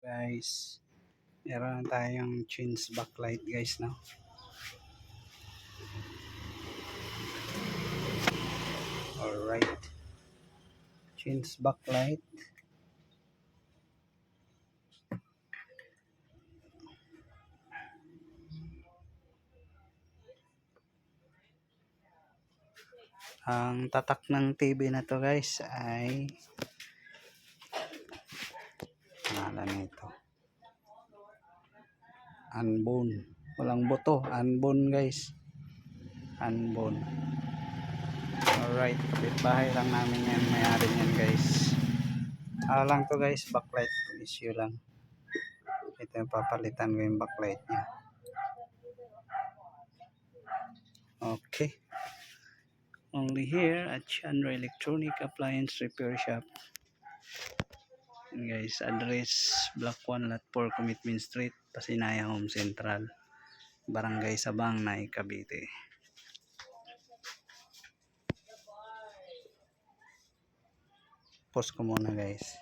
Guys, meron tayong chins backlight guys, no? Alright, chins backlight. Ang tatak ng TV na to guys ay pangalan nito Anbon, walang buto, Anbon guys, Anbon. Alright, bahay lang namin yan, may-ari yan guys. Lang to guys, backlight issue lang. Ito yung papalitan ko yung backlight nya. Okay, only here at Chandra Electronic Appliance Repair Shop. Guys, address Block 1 Lot 4 Commitment Street, Pasinaya Home Central, Barangay Sabang, Naik, Cavite. Post ko muna guys.